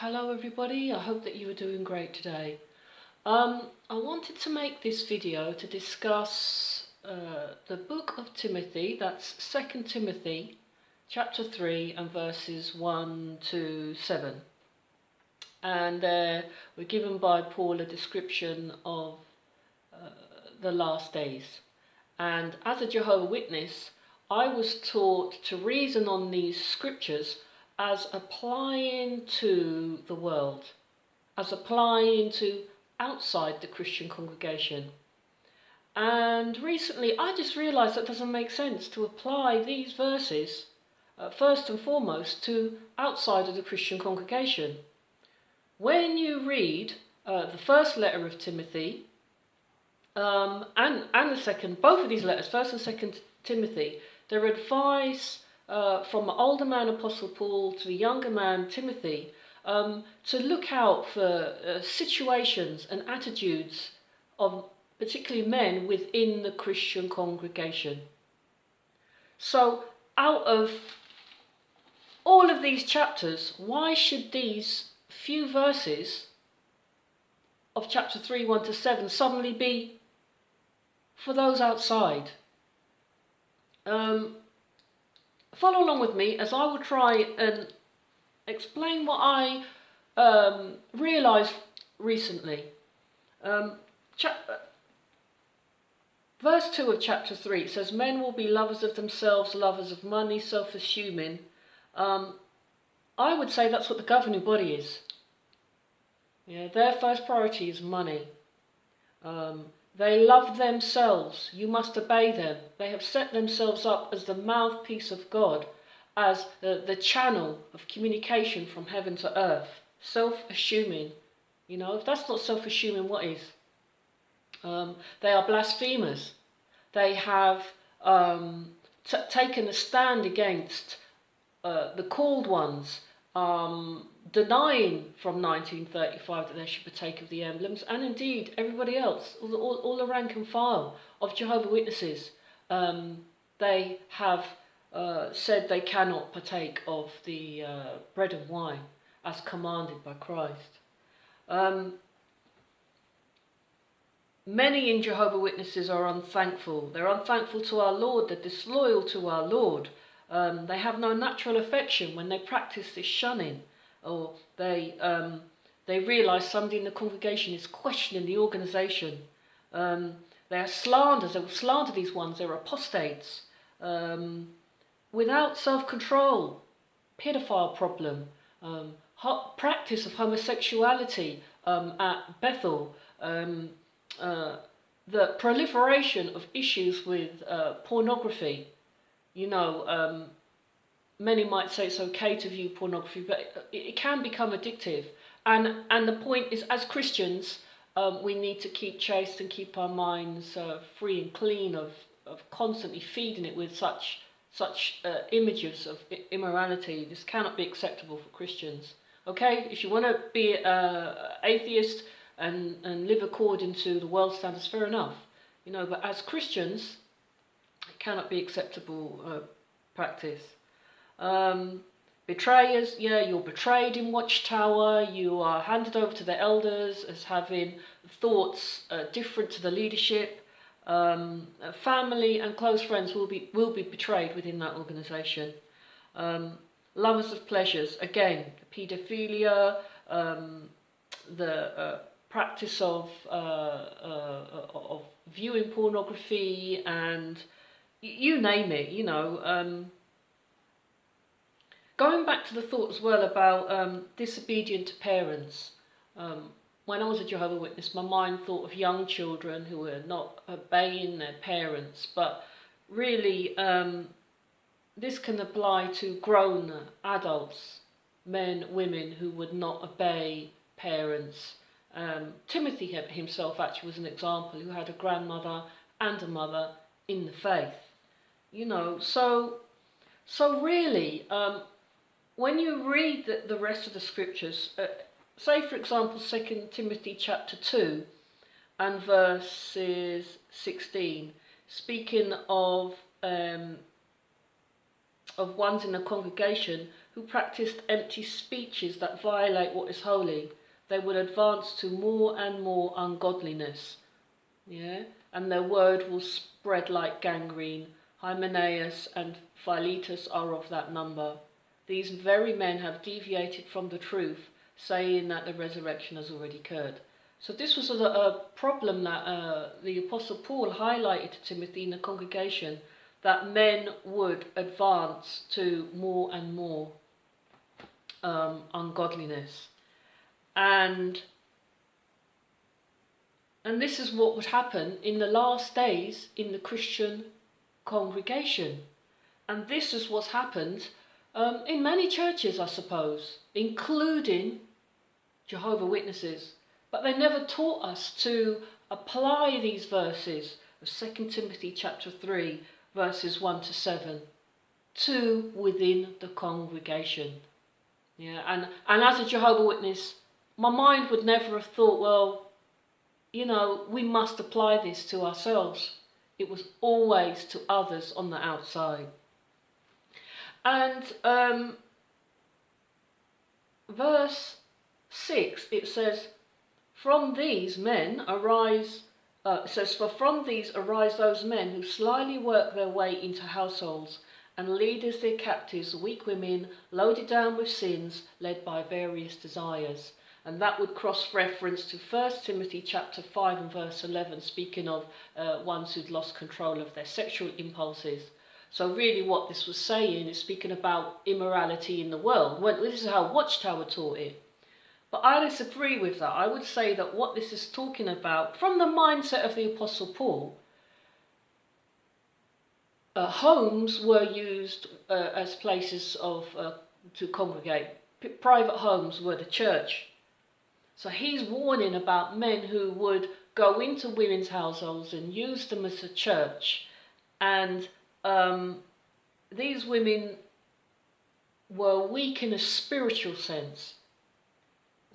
Hello everybody, I hope that you are doing great today. I wanted to make this video to discuss the book of Timothy, that's 2 Timothy chapter 3 and verses 1 to 7. And we're given by Paul a description of the last days. And as a Jehovah's Witness, I was taught to reason on these scriptures as applying to the world, as applying to outside the Christian congregation. And recently I just realised that doesn't make sense to apply these verses first and foremost to outside of the Christian congregation. When you read the first letter of Timothy and the second, both of these letters, 1st and 2nd Timothy, they're advice from the older man Apostle Paul to the younger man Timothy to look out for situations and attitudes of particularly men within the Christian congregation. So out of all of these chapters, why should these few verses of chapter 3, 1 to 7 suddenly be for those outside? Follow along with me as I will try and explain what I realised recently. Verse 2 of chapter 3 says, men will be lovers of themselves, lovers of money, self-assuming. I would say that's what the governing body is. Yeah, their first priority is money. They love themselves. You must obey them. They have set themselves up as the mouthpiece of God, as the channel of communication from heaven to earth. Self-assuming. You know, if that's not self-assuming, what is? They are blasphemers. They have taken a stand against the called ones, denying from 1935 that they should partake of the emblems, and indeed everybody else, all the rank and file of Jehovah's Witnesses, they have said they cannot partake of the bread and wine as commanded by Christ. Many in Jehovah's Witnesses are unthankful. They're unthankful to our Lord, they're disloyal to our Lord. They have no natural affection when they practice this shunning, or they realise somebody in the congregation is questioning the organisation. They are slanders, they will slander these ones, they're apostates. Without self-control, paedophile problem, practice of homosexuality at Bethel, the proliferation of issues with pornography. You know, many might say it's okay to view pornography, but it can become addictive. And the point is, as Christians, we need to keep chaste and keep our minds free and clean of constantly feeding it with such images of immorality. This cannot be acceptable for Christians. Okay, if you want to be atheist and live according to the world standards, fair enough. You know, but as Christians, it cannot be acceptable practice. Betrayers, yeah, you're betrayed in Watchtower. You are handed over to the elders as having thoughts different to the leadership. Family and close friends will be betrayed within that organisation. Lovers of pleasures, again, paedophilia, the practice of viewing pornography, and you name it. You know, going back to the thought as well about disobedient to parents. When I was a Jehovah's Witness, my mind thought of young children who were not obeying their parents, but really this can apply to grown adults, men, women who would not obey parents. Timothy himself actually was an example, who had a grandmother and a mother in the faith. You know, so really, when you read the rest of the scriptures, say for example 2 Timothy chapter 2 and verses 16, speaking of ones in the congregation who practiced empty speeches that violate what is holy, they would advance to more and more ungodliness. Yeah? And their word will spread like gangrene. Hymenaeus and Philetus are of that number. These very men have deviated from the truth, saying that the resurrection has already occurred. So this was a problem that the Apostle Paul highlighted to Timothy in the congregation, that men would advance to more and more ungodliness. And this is what would happen in the last days in the Christian congregation. And this is what's happened in many churches, I suppose, including Jehovah's Witnesses. But they never taught us to apply these verses of 2 Timothy chapter 3, verses 1 to 7, to within the congregation. Yeah, and as a Jehovah's Witness, my mind would never have thought, well, you know, we must apply this to ourselves. It was always to others on the outside. And verse 6, it says, from these men arise, it says, for from these arise those men who slyly work their way into households and lead as their captives weak women loaded down with sins, led by various desires. And that would cross-reference to 1 Timothy chapter 5 and verse 11, speaking of ones who'd lost control of their sexual impulses. So really what this was saying is speaking about immorality in the world. Well, this is how Watchtower taught it. But I disagree with that. I would say that what this is talking about, from the mindset of the Apostle Paul, homes were used as places of to congregate. Private homes were the church. So he's warning about men who would go into women's households and use them as a church. And these women were weak in a spiritual sense.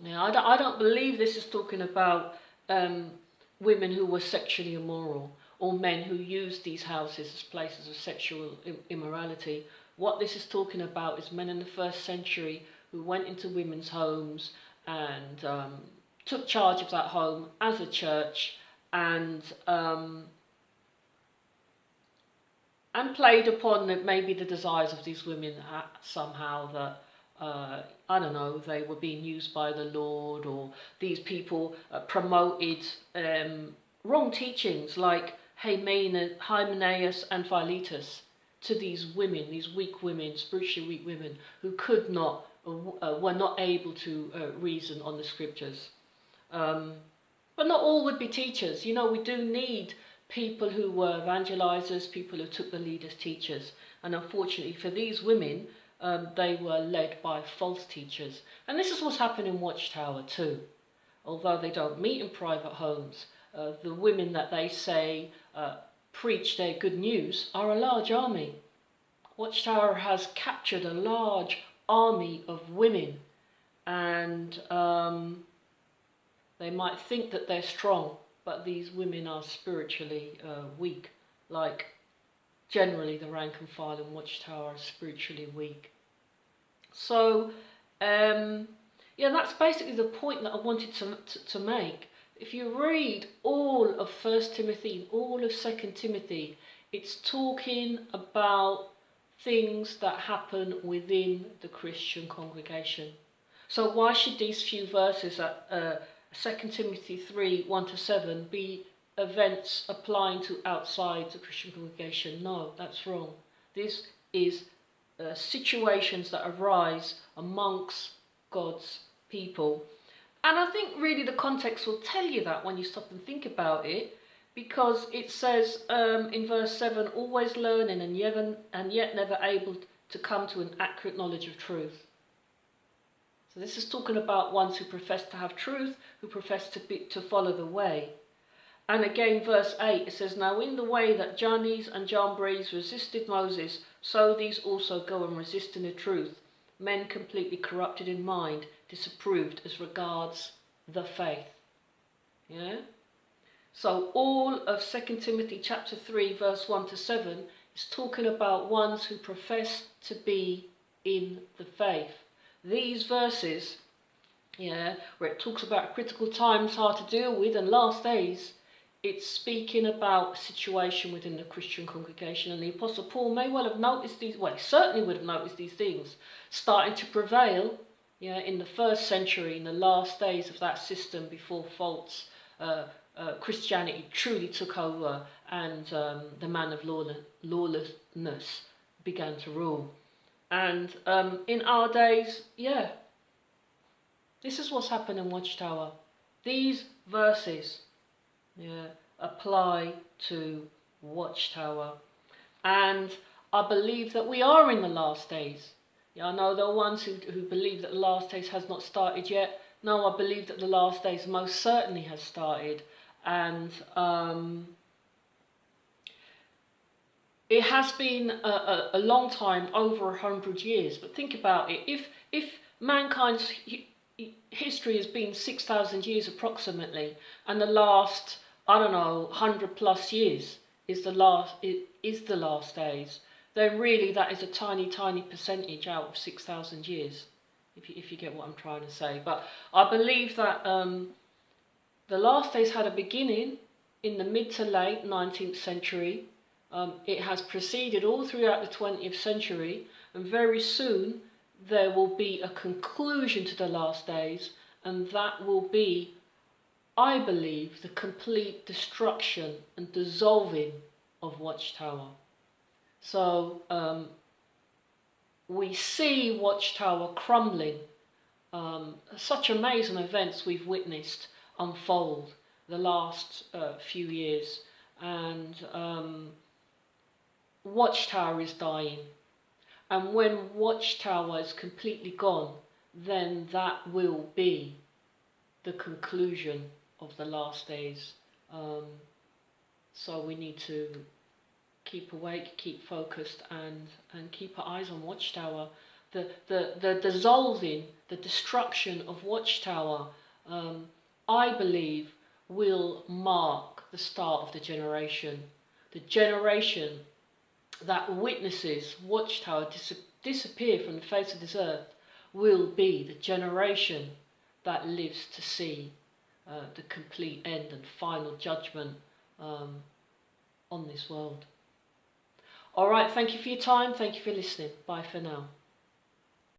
Now, I don't believe this is talking about women who were sexually immoral or men who used these houses as places of sexual immorality. What this is talking about is men in the first century who went into women's homes and took charge of that home as a church and played upon maybe the desires of these women somehow, that I don't know, they were being used by the Lord, or these people promoted wrong teachings like Hymenaeus and Philetus to these women, these weak women, spiritually weak women, who could not, were not able to reason on the scriptures. But not all would be teachers. You know, we do need people who were evangelizers, people who took the lead as teachers. And unfortunately for these women, they were led by false teachers. And this is what's happened in Watchtower too. Although they don't meet in private homes, the women that they say preach their good news are a large army. Watchtower has captured a large army of women, and they might think that they're strong, but these women are spiritually weak, like generally the rank and file in Watchtower are spiritually weak. So, yeah, that's basically the point that I wanted to make. If you read all of 1 Timothy and all of 2 Timothy, it's talking about things that happen within the Christian congregation. So why should these few verses at 2 Timothy 3, 1 to 7 be events applying to outside the Christian congregation? No, that's wrong. This is situations that arise amongst God's people. And I think really the context will tell you that when you stop and think about it, because it says in verse 7, always learning and yet never able to come to an accurate knowledge of truth. So this is talking about ones who profess to have truth, who profess to follow the way. And again, verse 8, it says, now in the way that Jannes and Jambres resisted Moses, so these also go and resist in the truth. Men completely corrupted in mind, disapproved as regards the faith. Yeah? So all of 2 Timothy chapter 3, verse 1 to 7 is talking about ones who profess to be in the faith. These verses, yeah, where it talks about critical times hard to deal with and last days, it's speaking about a situation within the Christian congregation, and the Apostle Paul may well have noticed these, well, he certainly would have noticed these things starting to prevail, yeah, in the first century, in the last days of that system before false Christianity truly took over and the man of lawlessness began to rule. And in our days, yeah, this is what's happened in Watchtower. These verses, yeah, apply to Watchtower. And I believe that we are in the last days. Yeah, I know there are ones who believe that the last days has not started yet. No, I believe that the last days most certainly has started. And it has been a long time, over 100 years. But think about it. If mankind's history has been 6,000 years approximately, and the last, I don't know, 100 plus years is the last days, then really that is a tiny percentage out of 6,000 years, if you get what I'm trying to say. But I believe that the last days had a beginning in the mid to late 19th century. It has proceeded all throughout the 20th century, and very soon there will be a conclusion to the last days, and that will be, I believe, the complete destruction and dissolving of Watchtower. So we see Watchtower crumbling. Such amazing events we've witnessed unfold the last few years, and Watchtower is dying. And when Watchtower is completely gone, then that will be the conclusion of the last days. So we need to keep awake, keep focused, and keep our eyes on Watchtower. The dissolving, the destruction of Watchtower, I believe, will mark the start of the generation. The generation that witnesses Watchtower disappear from the face of this earth will be the generation that lives to see the complete end and final judgment on this world. Alright, thank you for your time, thank you for listening. Bye for now.